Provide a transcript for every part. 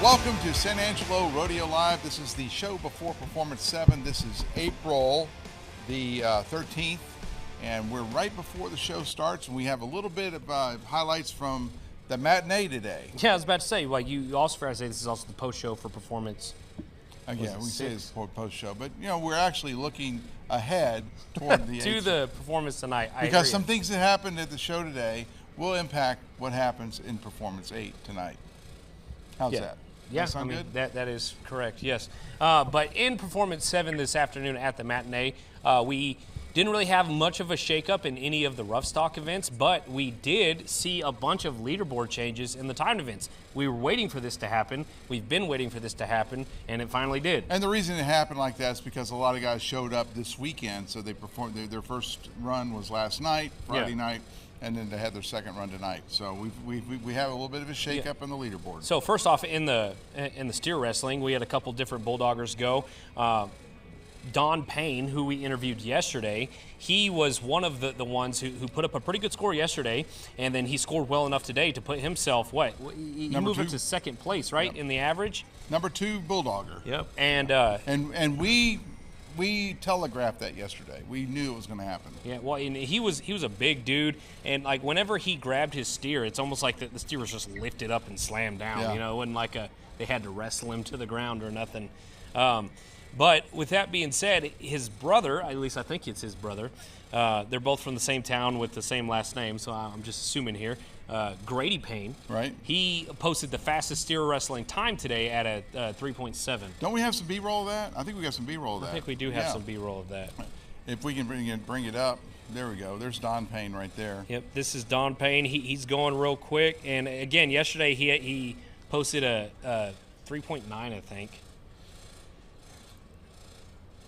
Welcome to San Angelo Rodeo Live. This is the show before Performance 7. This is April the 13th, and we're right before the show starts, and we have a little bit of highlights from the matinee today. Yeah, I was about to say, like, you also forgot to say this is also the post show for Performance. Yeah, we say it's post show, but we're actually looking ahead toward the to the Performance tonight. Because some things that happened at the show today will impact what happens in Performance 8 tonight. How's that? Yeah, I mean, good? That is correct, yes. But in Performance 7 this afternoon at the matinee, we didn't really have much of a shakeup in any of the rough stock events, but we did see a bunch of leaderboard changes in the timed events. We were waiting for this to happen. We've been waiting for this to happen, and it finally did. And the reason it happened like that is because a lot of guys showed up this weekend, so they performed. Their first run was last night, Friday night, and then they had their second run tonight. So we have a little bit of a shake-up on the leaderboard. So first off, in the steer wrestling, we had a couple different bulldoggers go. Don Payne, who we interviewed yesterday, he was one of the ones who put up a pretty good score yesterday, and then he scored well enough today to put himself, he moved up to second place, right, in the average? Number 2 bulldogger. Yep. And we telegraphed that yesterday. We knew it was going to happen. Yeah, well, and he was a big dude, and like whenever he grabbed his steer, it's almost like the steer was just lifted up and slammed down. It wasn't like they had to wrestle him to the ground or nothing. But with that being said, his brother, at least I think it's his brother, they're both from the same town with the same last name, so I'm just assuming here, Grady Payne. Right. He posted the fastest steer wrestling time today at a 3.7. Don't we have some B-roll of that? I think we got some B-roll of that. I think we do have some B-roll of that. If we can bring it up. There we go. There's Don Payne right there. Yep, this is Don Payne. He's going real quick. And again, yesterday he posted a 3.9, I think.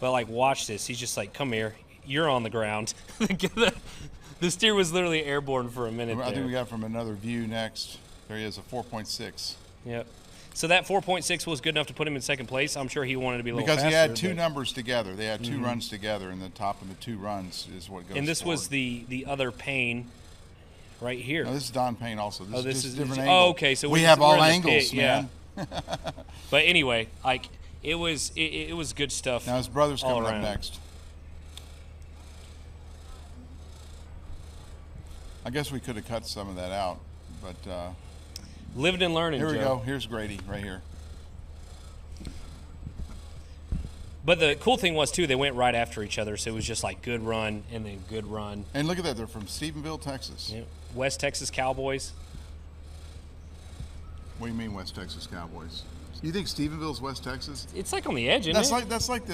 But, like, watch this. He's just like, come here. You're on the ground. The steer was literally airborne for a minute I think we got from another view next. There he is, a 4.6. Yep. So that 4.6 was good enough to put him in second place. I'm sure he wanted to be a little faster. Because he had two numbers together. They had two runs together, and the top of the two runs is what goes And this forward. was the other Payne right here. No, this is Don Payne also. This is different angle. angle. Oh, okay. So we have all we're angles, pit, man. Yeah. But anyway, like, it was good stuff. Now his brother's coming up next. I guess we could have cut some of that out, but lived and learning. Here we Joe. go. Here's Grady right here. But the cool thing was too, they went right after each other, so it was just like good run and then good run. And look at that, they're from Stephenville, Texas. Yeah. West Texas Cowboys. What do you mean West Texas Cowboys? You think Stephenville's West Texas? It's like on the edge, isn't it? That's like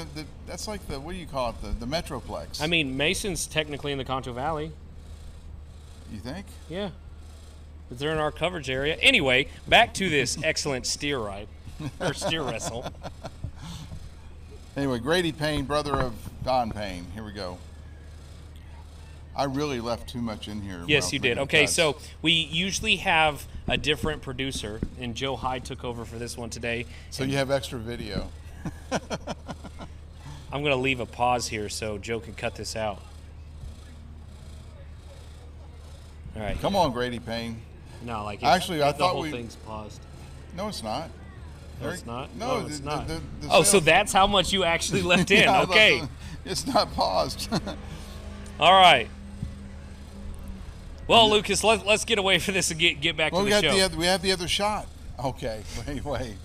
the what do you call it? The Metroplex. I mean, Mason's technically in the Concho Valley. You think? Yeah. But they're in our coverage area. Anyway, back to this excellent steer ride or steer wrestle. Anyway, Grady Payne, brother of Don Payne. Here we go. I really left too much in here. Yes, you did. Okay, so we usually have a different producer, and Joe Hyde took over for this one today. So you have extra video. I'm going to leave a pause here so Joe can cut this out. All right. Come on, Grady Payne. No, like actually, I the thought whole thing's paused. No, it's not. No, it's not. No, it's not. Oh, so that's how much you actually left in. Yeah, okay. It's not paused. All right. Well, Lucas, let's get away from this and get back to the show. We have the other shot. Okay, wait.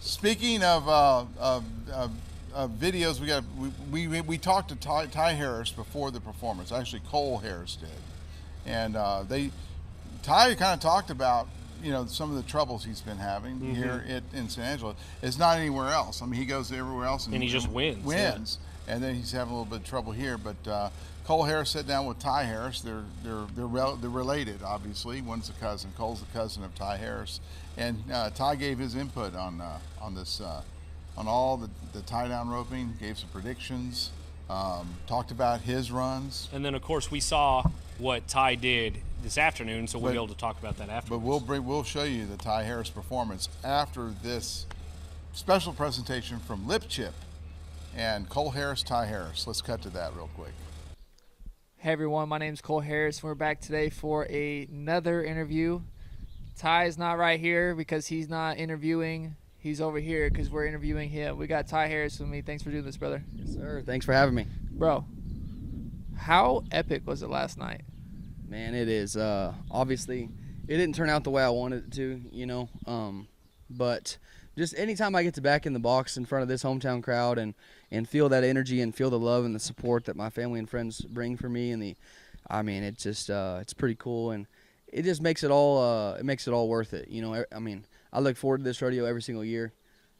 Speaking of videos, we talked to Ty Harris before the performance. Actually, Cole Harris did, and Ty kind of talked about some of the troubles he's been having here in San Angelo. It's not anywhere else. I mean, he goes everywhere else and he just wins. Yeah. And then he's having a little bit of trouble here. But Cole Harris sat down with Ty Harris. They're related, obviously. One's a cousin. Cole's the cousin of Ty Harris, and Ty gave his input on this on all the tie down roping. Gave some predictions. Talked about his runs. And then, of course, we saw what Ty did this afternoon, so we'll be able to talk about that afterwards. But we'll show you the Ty Harris performance after this special presentation from Lip Chip and Cole Harris, Ty Harris. Let's cut to that real quick. Hey everyone, my name's Cole Harris. We're back today for another interview. Ty is not right here because he's not interviewing. He's over here because we're interviewing him. We got Ty Harris with me. Thanks for doing this, brother. Yes, sir. Thanks for having me. Bro, how epic was it last night? Man, it is. Obviously, it didn't turn out the way I wanted it to, but just anytime I get to back in the box in front of this hometown crowd and feel that energy and feel the love and the support that my family and friends bring for me, it's just it's pretty cool, and it just makes it all worth it. I look forward to this rodeo every single year,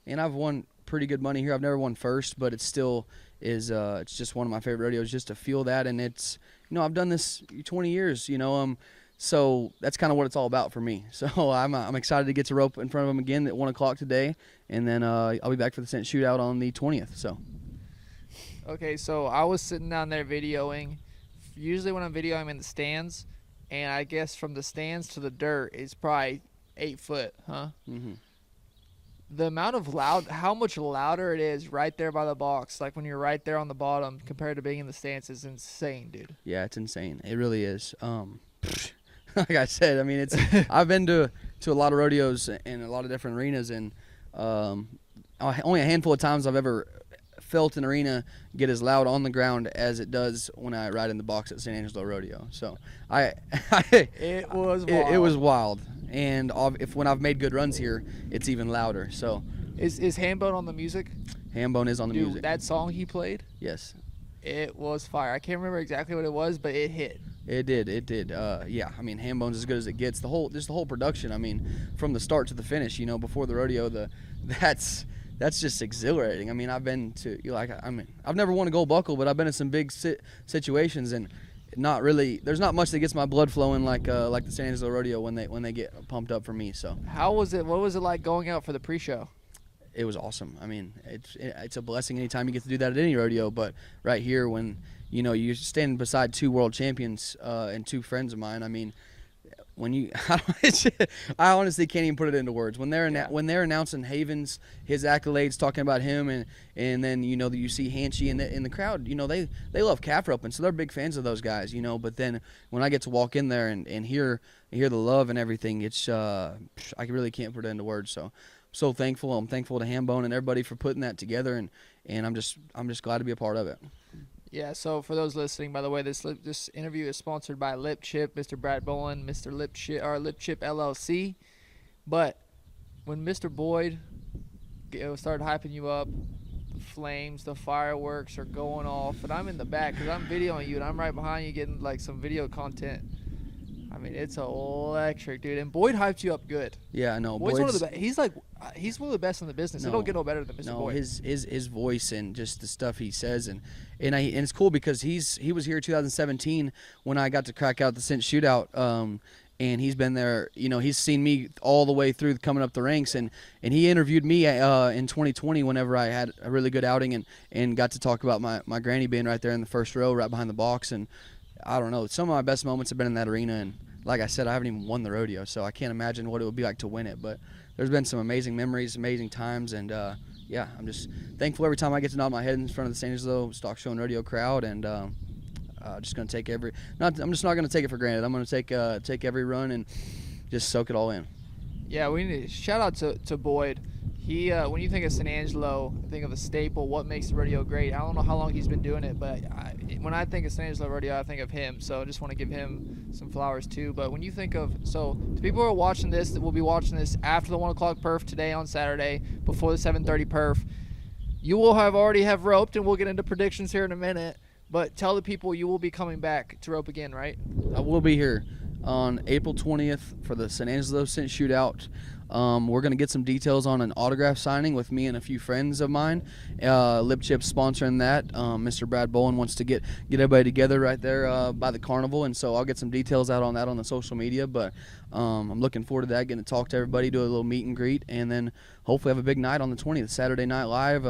and I've won pretty good money here. I've never won first, but it still is it's just one of my favorite rodeos just to feel that. And it's, I've done this 20 years, so that's kind of what it's all about for me. So I'm excited to get to rope in front of them again at 1 o'clock today, and then I'll be back for the cent shootout on the 20th. So okay, so I was sitting down there videoing. Usually when I'm videoing, I'm in the stands, and I guess from the stands to the dirt is probably 8 foot, huh? Mm-hmm. The amount of how much louder it is right there by the box, like when you're right there on the bottom compared to being in the stands, is insane, dude. Yeah, it's insane. It really is. Like I said, I've been to a lot of rodeos in a lot of different arenas, and only a handful of times I've ever felt an arena get as loud on the ground as it does when I ride in the box at San Angelo Rodeo. So it was wild. It was wild. And when I've made good runs here, it's even louder. So is Hambone on the music? Hambone is on the music. That song he played? Yes. It was fire. I can't remember exactly what it was, but it hit. It did. Hambone's as good as it gets. The whole production. From the start to the finish. Before the rodeo, that's just exhilarating. I've been to I've never won a gold buckle, but I've been in some big situations, and there's not much that gets my blood flowing like the San Angelo Rodeo when they get pumped up for me. So how was it? What was it like going out for the pre-show? It was awesome. It's a blessing anytime you get to do that at any rodeo, but right here when you're standing beside two world champions and two friends of mine. When I honestly can't even put it into words. When they're announcing Havens, his accolades, talking about him, and then you see Hanchy in the crowd. They love calf roping, so they're big fans of those guys. But then when I get to walk in there and hear the love and everything, it's I really can't put it into words. So I'm so thankful. I'm thankful to Hambone and everybody for putting that together, and I'm just glad to be a part of it. Yeah, so for those listening, by the way, this interview is sponsored by Lip Chip, Mr. Brad Bowen, Mr. Lip Chip LLC. But when Mr. Boyd started hyping you up, the flames, the fireworks are going off, and I'm in the back because I'm videoing you, and I'm right behind you getting like some video content. It's electric, dude. And Boyd hyped you up good. Yeah, I know. Boyd's one of the best. He's one of the best in the business. It don't get no better than Mr. Boyd. His voice and just the stuff he says, and it's cool because he was here 2017 when I got to crack out the cent shootout. And he's been there. He's seen me all the way through coming up the ranks, and he interviewed me in 2020 whenever I had a really good outing and got to talk about my granny being right there in the first row, right behind the box. And I don't know, some of my best moments have been in that arena, and like I said, I haven't even won the rodeo, so I can't imagine what it would be like to win it. But there's been some amazing memories, amazing times, and I'm just thankful every time I get to nod my head in front of the San Angelo Stock Show and Rodeo crowd, and just gonna take I'm just not gonna take it for granted. I'm gonna take every run and just soak it all in. Yeah, we need to shout out to Boyd. He, when you think of San Angelo, think of a staple. What makes the rodeo great? I don't know how long he's been doing it, but when I think of San Angelo Rodeo, I think of him. So I just want to give him some flowers too. But when you think of, so the people who are watching this, that will be watching this after the 1 o'clock perf today on Saturday, before the 7:30 perf, you will already have roped, and we'll get into predictions here in a minute. But tell the people you will be coming back to rope again, right? I will be here on April 20th for the San Angelo Cent Shootout. We're going to get some details on an autograph signing with me and a few friends of mine. Lip Chip sponsoring that. Mr. Brad Bowen wants to get everybody together right there by the carnival, and so I'll get some details out on that on the social media. But I'm looking forward to that, getting to talk to everybody, do a little meet and greet, and then hopefully have a big night on the 20th, Saturday Night Live.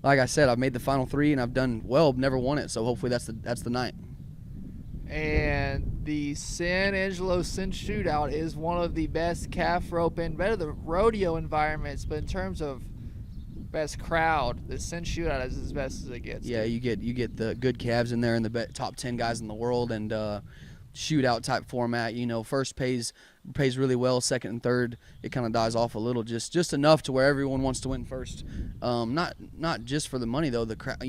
Like I said, I've made the final three, and I've done well, never won it, so hopefully that's the night. And the San Angelo Cent Shootout is one of the best calf roping, better the rodeo environments, but in terms of best crowd, the Cent Shootout is as best as it gets. Yeah, you get the good calves in there and the top 10 guys in the world, and shootout type format. First pays really well, second and third it kind of dies off a little, just enough to where everyone wants to win first. Not just for the money though. The crowd,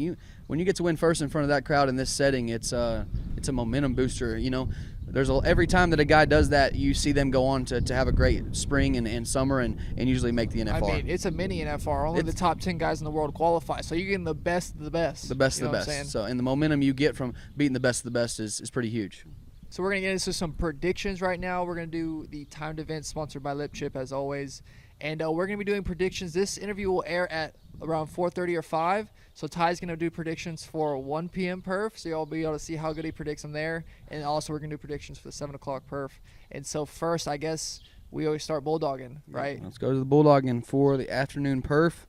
when you get to win first in front of that crowd in this setting, it's a momentum booster. Every time that a guy does that, you see them go on to have a great spring and summer and usually make the NFR. I mean, it's a mini NFR. Only the top 10 guys in the world qualify, so you're getting the best of the best. The best of the best. So, and the momentum you get from beating the best of the best is pretty huge. So we're going to get into some predictions right now. We're going to do the timed event sponsored by Lip Chip as always. And we're going to be doing predictions. This interview will air at around 4:30 or 5. So Ty's going to do predictions for 1 p.m. perf. So you'll be able to see how good he predicts them there. And also we're going to do predictions for the 7 o'clock perf. And so first, I guess we always start bulldogging, right? Let's go to the bulldogging for the afternoon perf.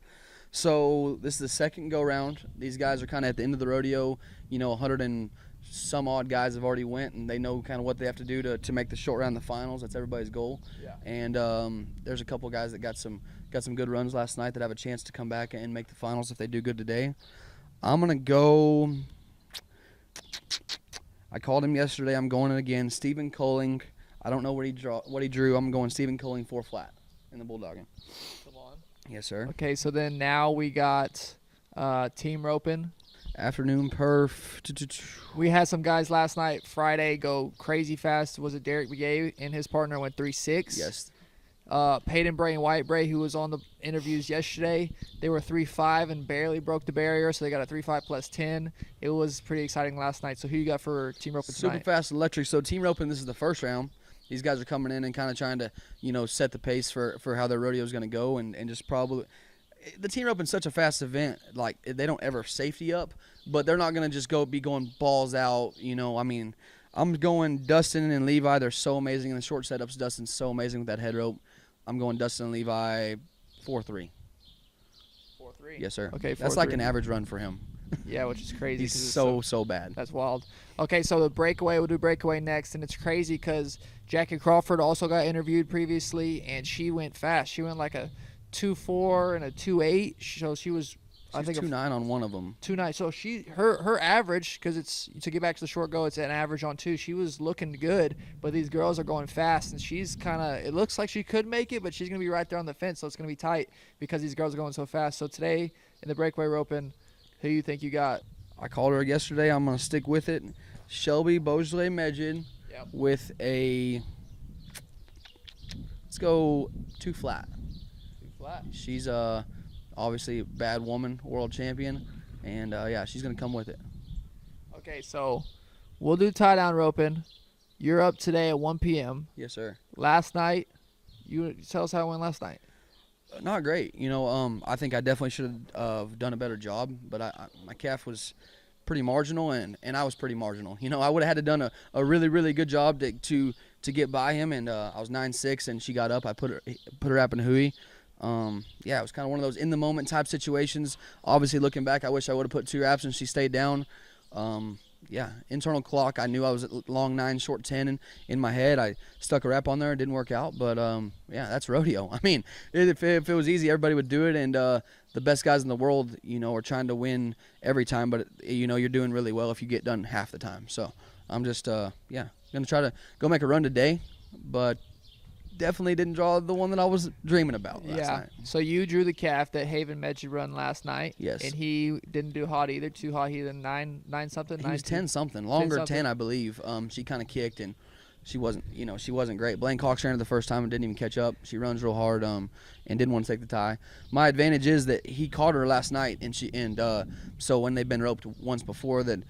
So this is the second go round. These guys are kind of at the end of the rodeo. 100 and some odd guys have already went, and they know kind of what they have to do to make the short round, the finals. That's everybody's goal. Yeah. And there's a couple guys that got some good runs last night that have a chance to come back and make the finals if they do good today. I'm gonna go. I called him yesterday. I'm going it again. Stephen Colling. I don't know what he drew. I'm going Stephen Colling 4 flat in the bulldogging. Come on. Yes, sir. Okay, so then now we got team roping. Afternoon perf. We had some guys last night, Friday, go crazy fast. Was it Derek Begay and his partner went 3.6? Yes. Peyton Bray and White Bray, who was on the interviews yesterday, they were 3.5 and barely broke the barrier, so they got a 3.5 plus 10. It was pretty exciting last night. So who you got for team roping tonight? Super fast electric. So team roping, this is the first round. These guys are coming in and kind of trying to, set the pace for how their rodeo is going to go and just probably – the team roping's such a fast event. Like, they don't ever safety up, but they're not going to just be going balls out. I mean, I'm going Dustin and Levi. They're so amazing in the short setups. Dustin's so amazing with that head rope. I'm going Dustin and Levi 4-3. 4-3? Yes, sir. Okay, 4-3. That's like an average run for him. Yeah, which is crazy. He's so bad. That's wild. Okay, so the breakaway, we'll do breakaway next, and it's crazy because Jackie Crawford also got interviewed previously, and she went fast. She went like a 2.4 and a 2.8. So she was, I think, 2.9 on one of them. 2.9. So her average, because it's to get back to the short go, it's an average on 2. She was looking good, but these girls are going fast, and she's kind of. It looks like she could make it, but she's gonna be right there on the fence, so it's gonna be tight because these girls are going so fast. So today in the breakaway roping, who you think you got? I called her yesterday. I'm gonna stick with it. Shelby Beaujolais Medjid with a. Let's go 2 flat. She's obviously a bad woman, world champion, and she's gonna come with it. Okay, so we'll do tie down roping. You're up today at 1 p.m. Yes, sir. Last night, you tell us how it went last night. Not great. I think I definitely should have done a better job, but my calf was pretty marginal, and I was pretty marginal. I would have had to done a really, really good job to get by him, and I was 9.6, and she got up. I put her up in a hui. It was kind of one of those in the moment type situations. Obviously, looking back, I wish I would have put 2 wraps and she stayed down. Internal clock, I knew I was at long 9, short 10, and in my head, I stuck a wrap on there. It didn't work out, but that's rodeo. I mean, if it was easy, everybody would do it, and the best guys in the world, are trying to win every time, but you're doing really well if you get done half the time. So I'm just gonna try to go make a run today, but definitely didn't draw the one that I was dreaming about last night. So you drew the calf that Haven Medjid run last night. Yes. And he didn't do hot either. Too hot. He did 9 something. He was 10 something. Longer 10, I believe. She kind of kicked, and she wasn't great. Blaine Cox ran her the first time and didn't even catch up. She runs real hard and didn't want to take the tie. My advantage is that he caught her last night, and so when they've been roped once before, that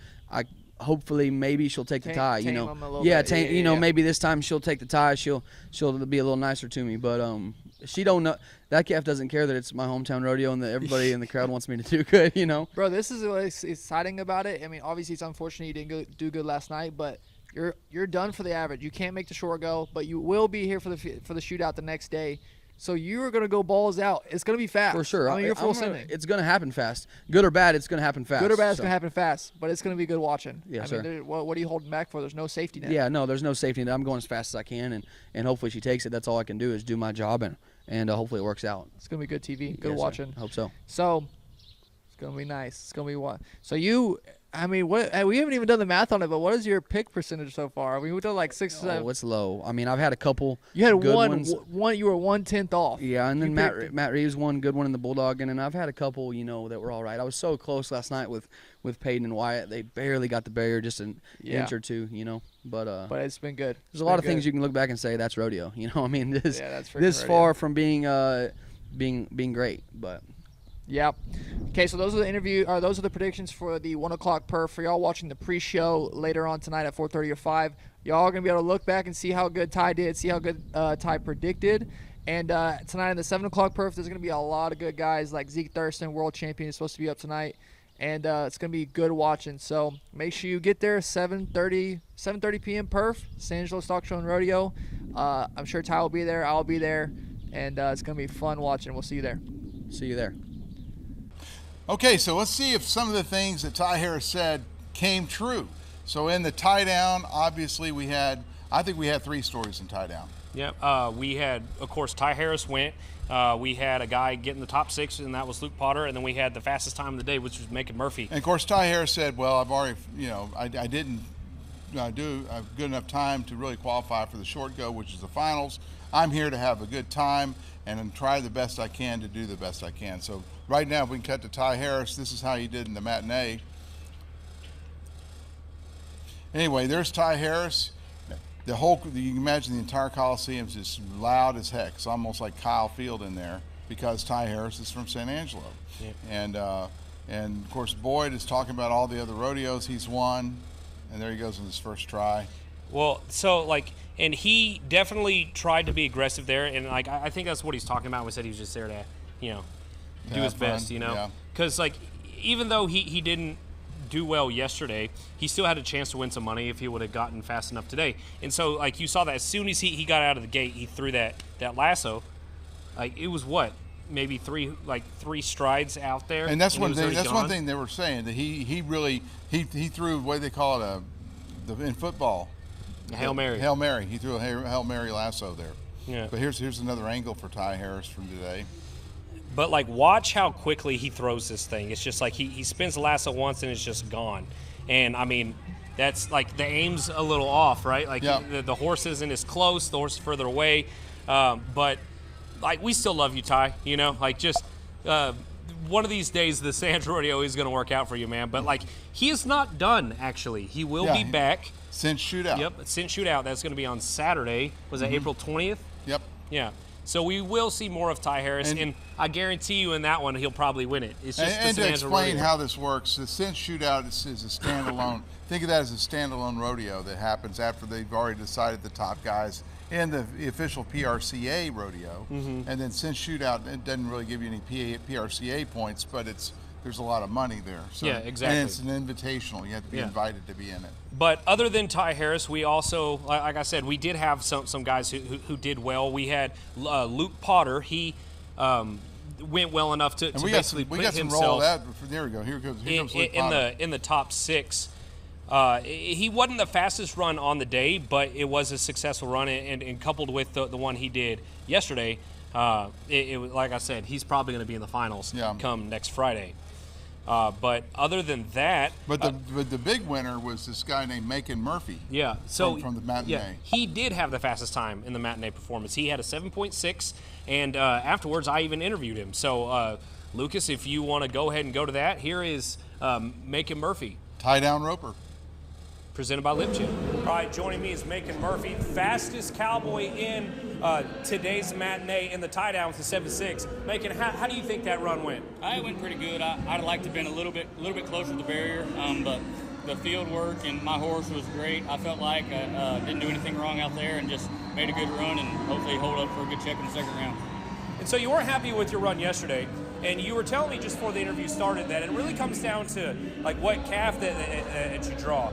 hopefully maybe she'll take the tie, maybe this time she'll take the tie. She'll be a little nicer to me, but she don't know. That calf doesn't care that it's my hometown rodeo and that everybody in the crowd wants me to do good, Bro, this is what's exciting about it. I mean, obviously it's unfortunate you didn't do good last night, but you're done for the average. You can't make the short go, but you will be here for the shootout the next day. So you are going to go balls out. It's going to be fast. For sure. I mean, you're full sending. It's going to happen fast. Good or bad, it's going to happen fast. Good or bad, it's going to happen fast. But it's going to be good watching. Yes, sir. What are you holding back for? There's no safety net. Yeah, no, there's no safety net. I'm going as fast as I can, and hopefully she takes it. That's all I can do is do my job, and hopefully it works out. It's going to be good TV. Good yes, watching. Sir. Hope so. So gonna be nice. It's gonna be one. So what? We haven't even done the math on it, but what is your pick percentage so far? I mean, we've done like 6 or 7. Oh, it's low. I mean, I've had a couple. You had good one. ones. One. You were 1/10 off. Yeah, and then You Matt Reeves one good one in the Bulldog, and then I've had a couple, that were all right. I was so close last night with Peyton and Wyatt. They barely got the barrier, just an inch or two, But it's been good. There's a lot of things you can look back and say that's rodeo. I mean, that's this rodeo. far from being great, but. Yep. Okay, so those are the predictions for the 1 o'clock perf. For y'all watching the pre-show later on tonight at 4:30 or 5, y'all are gonna be able to look back and see how good Ty did, see how good Ty predicted. And tonight in the 7 o'clock perf, there's gonna be a lot of good guys like Zeke Thurston, world champion, is supposed to be up tonight, and it's gonna be good watching. So make sure you get there 7:30 p.m. perf, San Angelo Stock Show and Rodeo. I'm sure Ty will be there. I'll be there, and it's gonna be fun watching. We'll see you there. See you there. Okay, so let's see if some of the things that Ty Harris said came true. So in the tie down, obviously I think we had 3 stories in tie down. Yep. We had, of course, Ty Harris went. We had a guy get in the top 6, and that was Luke Potter. And then we had the fastest time of the day, which was Macon Murphy. And of course, Ty Harris said, well, I've already, I didn't do a good enough time to really qualify for the short go, which is the finals. I'm here to have a good time and try the best I can to do the best I can. So right now, if we can cut to Ty Harris, this is how he did in the matinee. Anyway, there's Ty Harris. You can imagine the entire Coliseum is just loud as heck. It's almost like Kyle Field in there because Ty Harris is from San Angelo. Yeah. And of course, Boyd is talking about all the other rodeos he's won, and there he goes in his first try. Well, and he definitely tried to be aggressive there, and I think that's what he's talking about when he said he was just there to, do his best, because even though he didn't do well yesterday, he still had a chance to win some money if he would have gotten fast enough today. And so you saw that as soon as he got out of the gate, he threw that lasso. It was maybe three strides out there. And that's one thing. That's one thing they were saying, that he really threw what they call it in football. Hail Mary. Hail Mary. He threw a Hail Mary lasso there. Yeah. But here's another angle for Ty Harris from today. But watch how quickly he throws this thing. It's just he spins the lasso once and it's just gone. And I mean, that's the aim's a little off, right? The horse isn't as close, the horse is further away. But we still love you, Ty. One of these days the San Angelo Rodeo is going to work out for you, man. But he is not done. Actually, he will be back. Cinch Shootout. Yep, Cinch Shootout. That's going to be on Saturday. Was that April 20th? Yep. Yeah. So we will see more of Ty Harris, and I guarantee you in that one he'll probably win it. It's just and to explain how this works, the Cinch Shootout is a standalone. Think of that as a standalone rodeo that happens after they've already decided the top guys in the official PRCA rodeo, and then Cinch Shootout, it doesn't really give you any PRCA points, but there's a lot of money there. So, yeah, exactly. And it's an invitational. You have to be invited to be in it. But other than Ty Harris, we also, like I said, we did have some guys who did well. We had Luke Potter. He went well enough to basically put himself. There we go. Here comes Luke Potter. In the top 6. He wasn't the fastest run on the day, but it was a successful run, and coupled with the one he did yesterday, it was, like I said, he's probably going to be in the finals come next Friday. But other than that, but the big winner was this guy named Macon Murphy. Yeah, so from the matinee. Yeah, he did have the fastest time in the matinee performance. He had a 7.6, and afterwards I even interviewed him. So Lucas, if you want to go ahead and go to that, here is Macon Murphy. Tie down roper. Presented by Lip Chin. All right, joining me is Macon Murphy, fastest cowboy in today's matinee in the tie down with the 7.6. Macon, how do you think that run went? It went pretty good. I'd like to have been a little bit closer to the barrier, but the field work and my horse was great. I felt like I didn't do anything wrong out there and just made a good run and hopefully hold up for a good check in the second round. And so you weren't happy with your run yesterday, and you were telling me just before the interview started that it really comes down to what calf that you draw.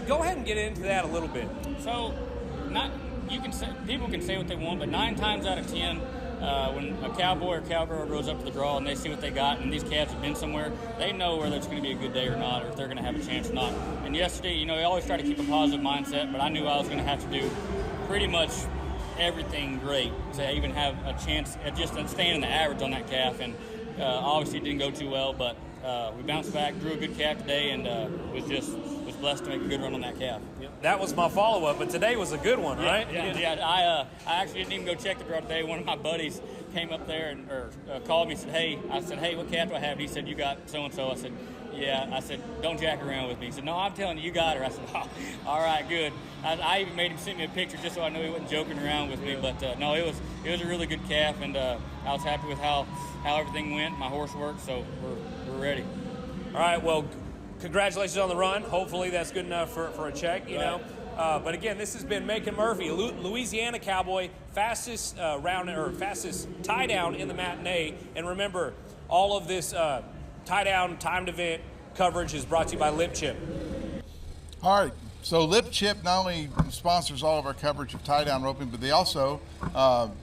Go ahead and get into that a little bit. So, people can say what they want, but 9 times out of 10, when a cowboy or cowgirl goes up to the draw and they see what they got, and these calves have been somewhere, they know whether it's going to be a good day or not, or if they're going to have a chance or not. And yesterday, you always try to keep a positive mindset, but I knew I was going to have to do pretty much everything great to even have a chance at just staying in the average on that calf, and obviously it didn't go too well, but we bounced back, drew a good calf today, and was blessed to make a good run on that calf. That was my follow-up, but today was a good one, right? Yeah. I actually didn't even go check the draw today. One of my buddies came up there and called me and said, hey, what calf do I have? He said, you got so-and-so. I said, yeah. I said, don't jack around with me. He said, no, I'm telling you, you got her. I said, oh, all right, good. I even made him send me a picture just so I knew he wasn't joking around with me. But no, it was a really good calf, and I was happy with how everything went. My horse worked, so we're ready. All right, well, congratulations on the run. Hopefully that's good enough for a check, you know. But again, this has been Macon Murphy, Louisiana Cowboy, fastest fastest tie down in the matinee. And remember, all of this tie down timed event coverage is brought to you by Lip Chip. All right. So Lip Chip not only sponsors all of our coverage of tie-down roping, but they also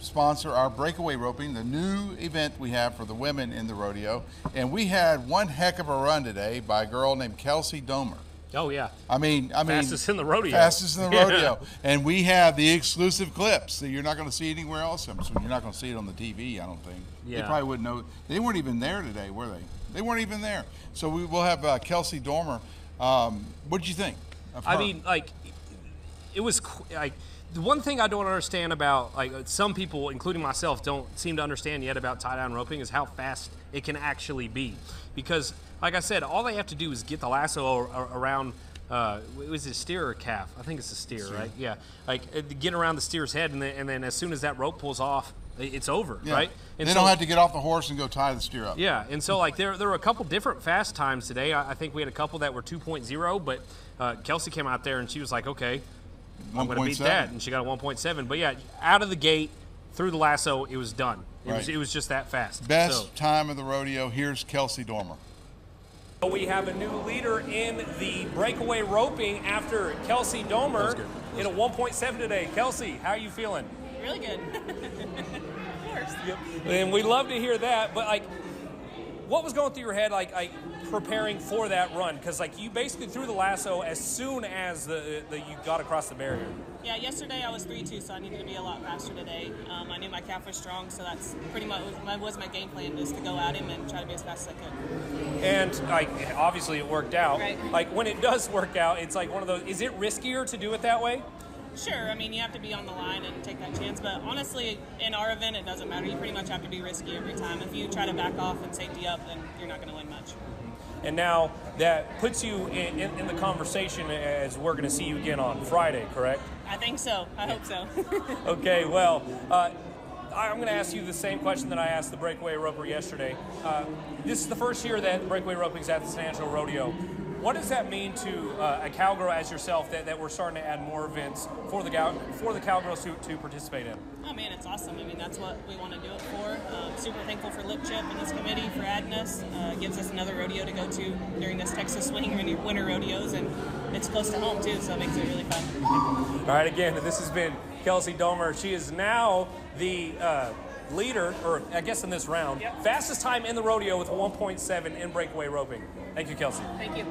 sponsor our Breakaway roping, the new event we have for the women in the rodeo. And we had one heck of a run today by a girl named Kelsey Domer. Oh, yeah. I mean, fastest in the rodeo. Fastest in the rodeo. And we have the exclusive clips that you're not going to see anywhere else. So you're not going to see it on the TV, I don't think. Yeah. They probably wouldn't know. They weren't even there today, were they? They weren't even there. So we'll have Kelsey Domer. What did you think of her? I mean, like, it was like the one thing I don't understand about, like, some people, including myself, don't seem to understand yet about tie-down roping is how fast it can actually be. Because, like I said, all they have to do is get the lasso around. Was it a steer or a calf? I think it's a steer, right? Yeah, like get around the steer's head, and then as soon as that rope pulls off, it's over, right? And they don't have to get off the horse and go tie the steer up. Yeah, and so like there were a couple different fast times today. I think we had a couple that were 2.0, but Kelsey came out there and she was like, okay, I'm going to beat that, and she got a 1.7. But yeah, out of the gate, through the lasso, it was done. It was just that fast. Best time of the rodeo. Here's Kelsey Domer. We have a new leader in the breakaway roping after Kelsey Domer in a 1.7 today. Kelsey, how are you feeling? Really good. Of course. Yep. And we love to hear that, but like, what was going through your head, like preparing for that run? Because like you basically threw the lasso as soon as you got across the barrier. Yeah, yesterday I was 3-2, so I needed to be a lot faster today. I knew my calf was strong, so that's pretty much was my game plan, just to go at him and try to be as fast as I could. And like obviously it worked out. Right. Like when it does work out, it's like one of those. Is it riskier to do it that way? Sure, I mean, you have to be on the line and take that chance, but honestly, in our event, it doesn't matter. You pretty much have to be risky every time. If you try to back off and safety up, then you're not going to win much. And now that puts you in the conversation as we're going to see you again on Friday, correct? I think so. I hope so. Okay, well, I'm going to ask you the same question that I asked the breakaway roper yesterday. This is the first year that breakaway roping is at the San Angelo Rodeo. What does that mean to a cowgirl as yourself that we're starting to add more events for the cowgirls to participate in? Oh man, it's awesome. I mean, that's what we want to do it for. Super thankful for Lip Chip and his committee for adding us. Gives us another rodeo to go to during this Texas Swing Winter Rodeos, and it's close to home too, so it makes it really fun. All right, again, this has been Kelsey Domer. She is now the leader, or I guess in this round, fastest time in the rodeo with 1.7 in breakaway roping. Thank you, Kelsey. Thank you.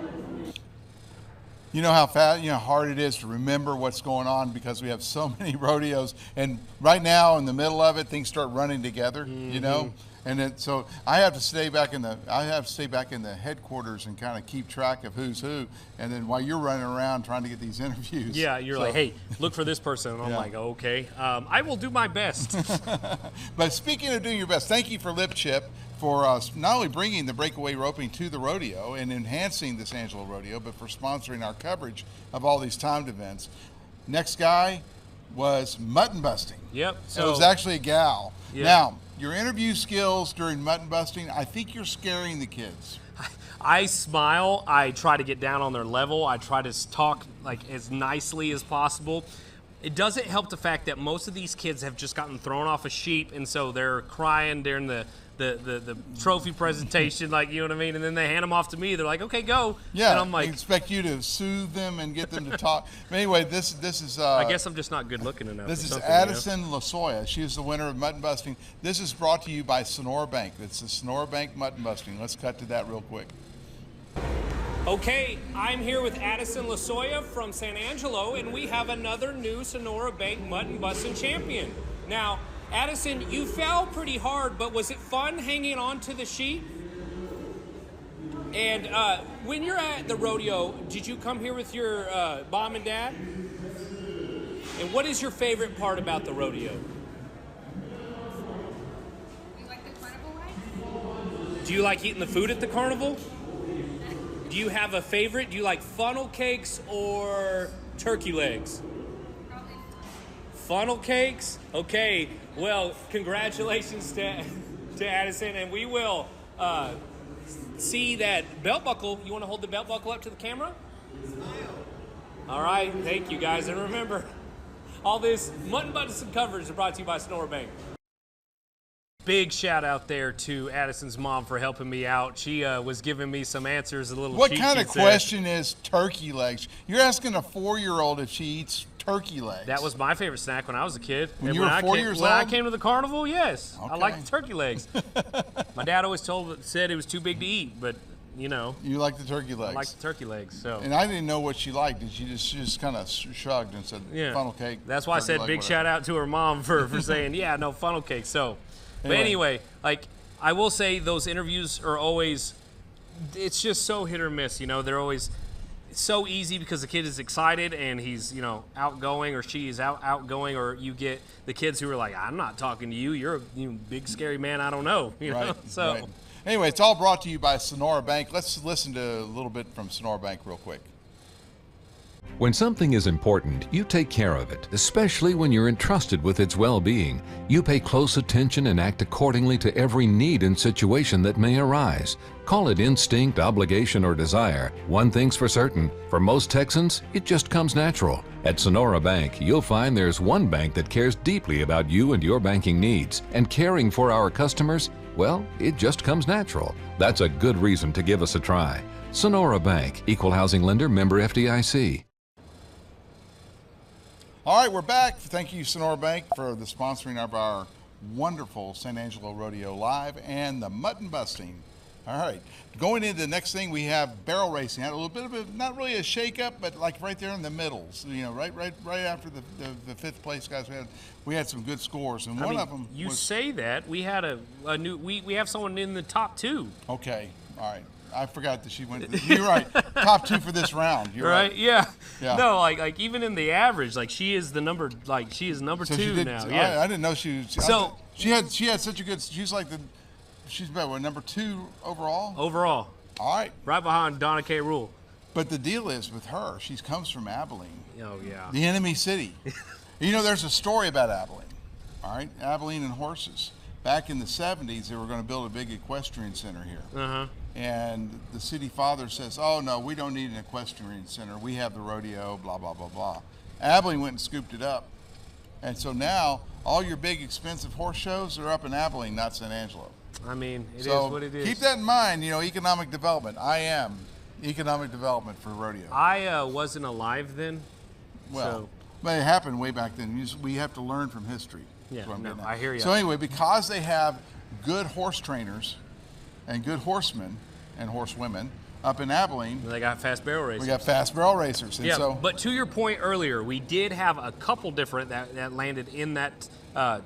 You know how hard it is to remember what's going on because we have so many rodeos, and right now in the middle of it, things start running together. You know, and then so I have to stay back in the headquarters and kind of keep track of who's who, and then while you're running around trying to get these interviews. Yeah, you're like, hey, look for this person, and I'm like, okay, I will do my best. But speaking of doing your best, thank you for Lip Chip for not only bringing the breakaway roping to the rodeo and enhancing the San Angelo Rodeo, but for sponsoring our coverage of all these timed events. Next guy was Mutton Busting. Yep. So it was actually a gal. Yeah. Now, your interview skills during Mutton Busting, I think you're scaring the kids. I smile. I try to get down on their level. I try to talk like as nicely as possible. It doesn't help the fact that most of these kids have just gotten thrown off a sheep, and so they're crying during the trophy presentation, like, you know what I mean? And then they hand them off to me. They're like, okay, go. Yeah, and I'm like, I expect you to soothe them and get them to talk. But anyway, this is. I guess I'm just not good looking enough. This is Addison Lasoya. She is the winner of Mutton Busting. This is brought to you by Sonora Bank. It's the Sonora Bank Mutton Busting. Let's cut to that real quick. Okay, I'm here with Addison Lasoya from San Angelo, and we have another new Sonora Bank Mutton Busting champion. Now, Addison, you fell pretty hard, but was it fun hanging on to the sheep? And when you're at the rodeo, did you come here with your mom and dad? And what is your favorite part about the rodeo? You like the carnival life? Do you like eating the food at the carnival? Do you have a favorite? Do you like funnel cakes or turkey legs? Probably. Funnel cakes? Okay, well, congratulations to Addison, and we will see that belt buckle. You want to hold the belt buckle up to the camera? All right, thank you guys, and remember, all this Mutton Busting coverage is brought to you by Sonora Bank. Big shout out there to Addison's mom for helping me out. She was giving me some answers, a little What cheat kind of sheets there. question is turkey legs? You're asking a 4-year-old if she eats turkey legs. That was my favorite snack when I was a kid. When And you were I 4 came, years when I old? came to the carnival, yes. I Okay. liked the turkey legs. My dad always said it was too big to eat, but you know, You like the turkey legs. I like the turkey legs. So And I didn't know what she liked. Did she just kind of shrugged and said yeah, funnel cake? That's why I turkey said leg, big whatever. shout out to her mom for saying yeah, no funnel cake. So, but Anyway. anyway, like I will say those interviews are always, it's just so hit or miss. You know, they're always so easy because the kid is excited and he's, you know, outgoing, or she is outgoing, or you get the kids who are like, I'm not talking to you. You're a big scary man. I don't know. You know? Right. So. Right. Anyway, it's all brought to you by Sonora Bank. Let's listen to a little bit from Sonora Bank real quick. When something is important, you take care of it, especially when you're entrusted with its well-being. You pay close attention and act accordingly to every need and situation that may arise. Call it instinct, obligation, or desire. One thing's for certain, for most Texans, it just comes natural. At Sonora Bank, you'll find there's one bank that cares deeply about you and your banking needs. And caring for our customers, well, it just comes natural. That's a good reason to give us a try. Sonora Bank, Equal Housing Lender, member FDIC. All right, we're back. Thank you, Sonora Bank, for the sponsoring of our wonderful San Angelo Rodeo Live and the Mutton Busting. All right, going into the next thing, we have barrel racing. Had a little bit of a, not really a shake-up, but like right there in the middle. So, you know, right after the fifth place guys, we had some good scores, and one of them. You was, say that we had a new we have someone in the top 2. Okay, all right. I forgot that she went. You're right. Top 2 for this round. You're right. Yeah. Yeah. No, like even in the average, like she is number 2 now. Yeah. I didn't know she was. So- she had such a good. She's like she's about what, number 2 overall. Overall, All right. right behind Donna K. Rule. But the deal is with her, she comes from Abilene, Oh yeah. the enemy city. You know, there's a story about Abilene. All right, Abilene and horses. Back in the 70s, they were going to build a big equestrian center here. Uh-huh. And the city father says, oh, no, we don't need an equestrian center. We have the rodeo, blah, blah, blah, blah. Abilene went and scooped it up. And so now all your big expensive horse shows are up in Abilene, not San Angelo. I mean, it is So what it is. keep that in mind, you know, economic development. I am economic development for rodeo. I wasn't alive then. Well, so. but it happened way back then. We have to learn from history. Yeah, That's what I'm no, getting at. I hear ya. So anyway, because they have good horse trainers and good horsemen and horsewomen up in Abilene, They got fast barrel racing. we got fast barrel racers. And Yeah, so, but to your point earlier, we did have a couple different that landed in that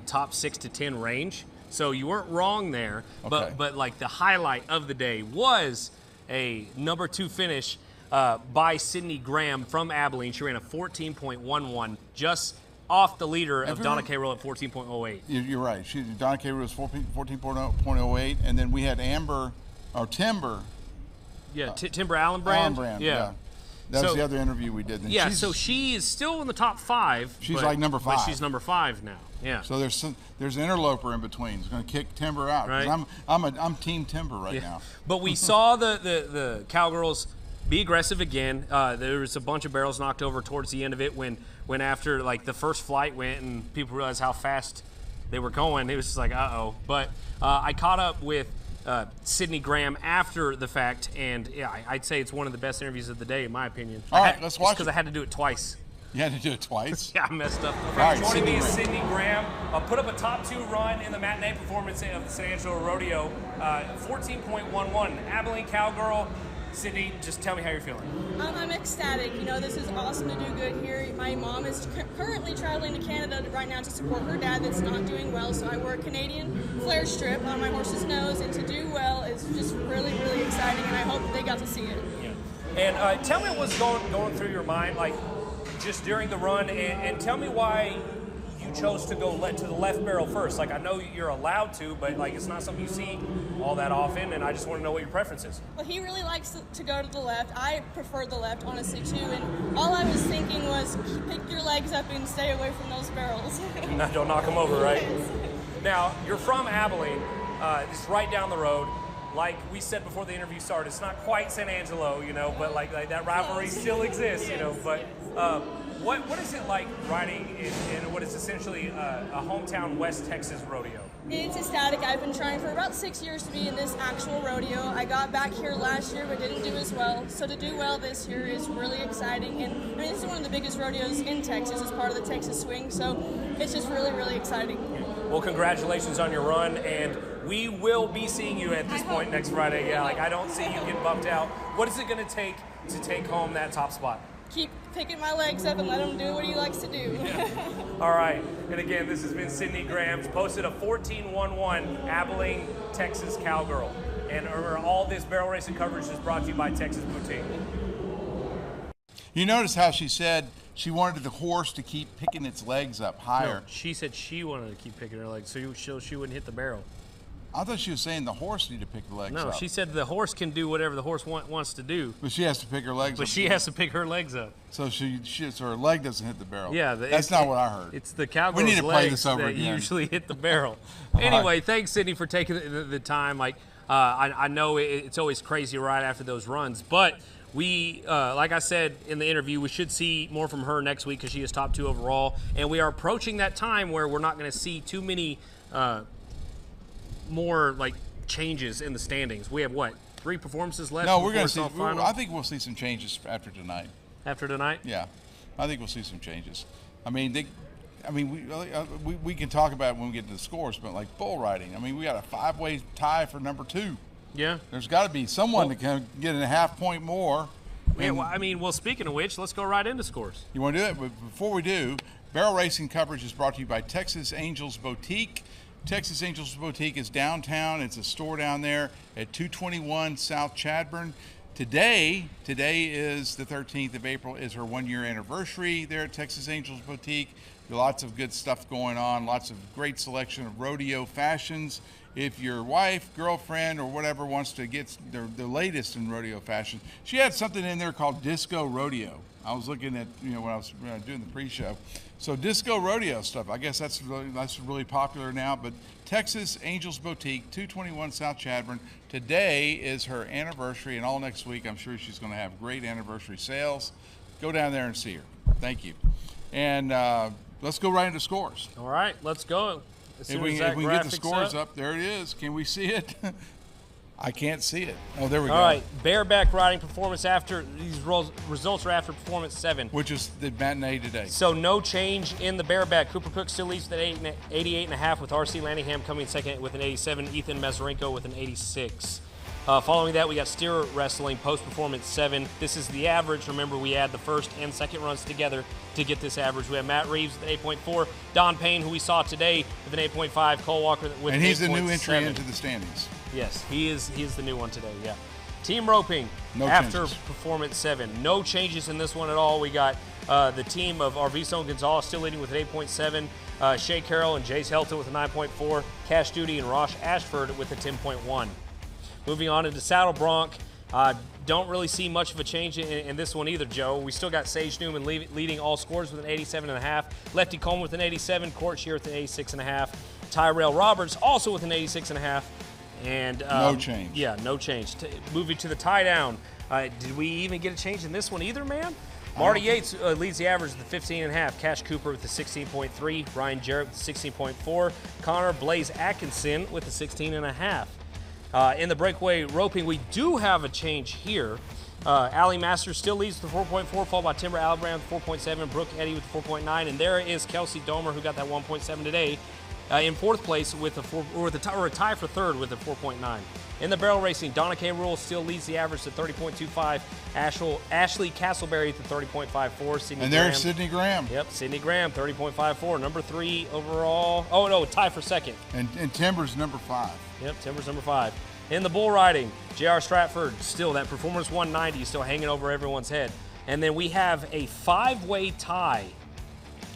top 6 to 10 range. So you weren't wrong there. Okay. But like the highlight of the day was a number 2 finish by Sydney Graham from Abilene. She ran a 14.11, just off the leader of Everyone- Donna K. Roll at 14.08. you're right. Donna K. was 14.08, and then we had Timber Yeah, Timber Allen brand. Yeah. That was So- the other interview we did. And Yeah, she's- so she is still in the top 5. She's but- like number But 5. she's number 5 now. Yeah. So there's an interloper in between. It's going to kick Timber out. 'Cause Right. I'm Team Timber right now. But we saw the Cowgirls be aggressive again. There was a bunch of barrels knocked over towards the end of it when after like the first flight went and people realized how fast they were going. It was just like, uh-oh. But I caught up with Sydney Graham after the fact, and yeah, I'd say it's one of the best interviews of the day, in my opinion. All right, let's watch because it. I had to do it twice. You had to do it twice. Yeah, I messed up. All right, Joining me is Sydney Sydney Graham. Put up a top 2 run in the matinee performance of the San Angelo Rodeo. 14.11. Abilene Cowgirl. Sydney, just tell me how you're feeling. I'm ecstatic. You know, this is awesome to do good here. My mom is currently traveling to Canada right now to support her dad that's not doing well, so I wear a Canadian flare strip on my horse's nose, and to do well is just really, really exciting, and I hope that they got to see it. Yeah. And tell me what's going through your mind, like just during the run, and tell me why you chose to go to the left barrel first. Like, I know you're allowed to, but like it's not something you see all that often, and I just want to know what your preference is. Well, he really likes to go to the left. I prefer the left, honestly, too. And all I was thinking was, pick your legs up and stay away from those barrels. No, don't knock them over, right? Now, you're from Abilene. It's right down the road. Like we said before the interview started, it's not quite San Angelo, you know, but like that rivalry still exists, you know. But what is it like riding in what is essentially a hometown West Texas rodeo? It's ecstatic. I've been trying for about 6 years to be in this actual rodeo. I got back here last year but didn't do as well. So to do well this year is really exciting. And I mean, this is one of the biggest rodeos in Texas as part of the Texas Swing. So it's just really, really exciting. Well, congratulations on your run, and we will be seeing you at this point next Friday. Yeah, like I don't see you getting bumped out. What is it going to take home that top spot? Keep picking my legs up and let him do what he likes to do. Yeah. All right. And again, this has been Sydney Graham, posted a 14-1-1 Abilene, Texas cowgirl. And all this barrel racing coverage is brought to you by Texas Boutique. You notice how she said she wanted the horse to keep picking its legs up higher. No, she said she wanted to keep picking her legs so she wouldn't hit the barrel. I thought she was saying the horse needed to pick the legs up. No, she said the horse can do whatever the horse wants to do. But she has to pick her legs up. But she has to pick her legs up. So so her leg doesn't hit the barrel. Yeah. That's not what I heard. It's the cowgirl's we need to play legs this over that again. usually hit the barrel. Anyway, thanks, Sydney, for taking the time. Like, I know it's always crazy right after those runs, but we, like I said in the interview, we should see more from her next week because she is top 2 overall. And we are approaching that time where we're not going to see too many more, like, changes in the standings. We have, 3 performances left? No, we're going to see. Final? I think we'll see some changes after tonight. After tonight? Yeah, I think we'll see some changes. I mean, we can talk about it when we get to the scores, but like bull riding, I mean, we got a 5-way tie for number 2. Yeah. There's got to be someone that can get a half point more. Yeah, well, speaking of which, let's go right into scores. You want to do it? But before we do, barrel racing coverage is brought to you by Texas Angels Boutique. Texas Angels Boutique is downtown. It's a store down there at 221 South Chadbourn. Today is the 13th of April, is her 1-year anniversary there at Texas Angels Boutique. Lots of good stuff going on, lots of great selection of rodeo fashions. If your wife, girlfriend, or whatever wants to get the latest in rodeo fashion, she had something in there called Disco Rodeo. I was looking at, when I was doing the pre-show. So Disco Rodeo stuff, I guess that's really popular now. But Texas Angels Boutique, 221 South Chadbourn. Today is her anniversary, and all next week I'm sure she's going to have great anniversary sales. Go down there and see her. Thank you. And let's go right into scores. All right, let's go. If we can get the scores up, there it is. Can we see it? I can't see it. Oh, there we go. All right, bareback riding performance after these results are after performance 7, which is the matinee today. So no change in the bareback. Cooper Cook still leads with an 88.5, with R.C. Lanningham coming second with an 87. Ethan Mazarenko with an 86. Following that, we got steer wrestling post-performance 7. This is the average. Remember, we add the first and second runs together to get this average. We have Matt Reeves with an 8.4, Don Payne, who we saw today, with an 8.5, Cole Walker with an 8.7. And he's the new entry into the standings. Yes, he is the new one today, yeah. Team roping, no after changes. performance 7. No changes in this one at all. We got the team of Arvizo and Gonzalez still leading with an 8.7. Shea Carroll and Jace Helton with a 9.4. Cash Duty and Rosh Ashford with a 10.1. Moving on into Saddle Bronc, don't really see much of a change in this one either, Joe. We still got Sage Newman leading all scores with an 87.5. Lefty Coleman with an 87. Court Shear with an 86.5. Tyrell Roberts also with an 86.5. And no change. Yeah, no change. Moving to the tie down. Did we even get a change in this one either, man? Marty Yates leads the average with the 15.5. Cash Cooper with the 16.3. Ryan Jarrett with the 16.4. Connor Blaze Atkinson with the 16.5. In the breakaway roping, we do have a change here. Allie Masters still leads with the 4.4, followed by Timber Albrand with 4.7, Brooke Eddy with the 4.9, and there is Kelsey Domer, who got that 1.7 today, in fourth place with a tie for third with a 4.9. In the barrel racing, Donna K. Rule still leads the average at 30.25. Ashley Castleberry at the 30.54. And there's Sydney Graham. Yep, Sydney Graham, 30.54. Number 3 overall. Oh, no, tie for second. And Timber's number 5. Yep, Timber's number 5. In the bull riding, J.R. Stratford, still that Performance 190 still hanging over everyone's head. And then we have a 5-way tie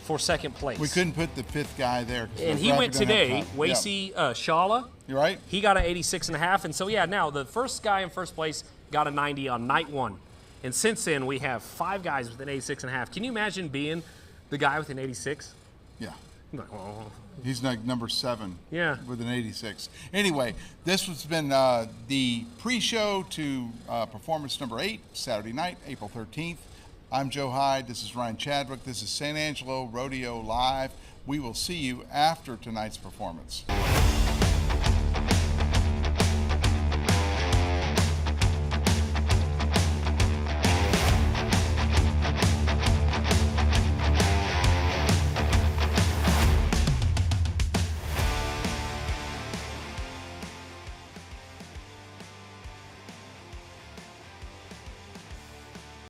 for second place. We couldn't put the 5th guy there. And he went today, Wasey Shala. You're right. He got an 86.5. And so, yeah, now the first guy in first place got a 90 on night 1. And since then, we have 5 guys with an 86.5. Can you imagine being the guy with an 86? Yeah. I'm like, oh. He's like number 7 with an 86. Anyway, this has been the pre-show to performance number 8, Saturday night, April 13th. I'm Joe Hyde. This is Ryan Chadwick. This is San Angelo Rodeo Live. We will see you after tonight's performance.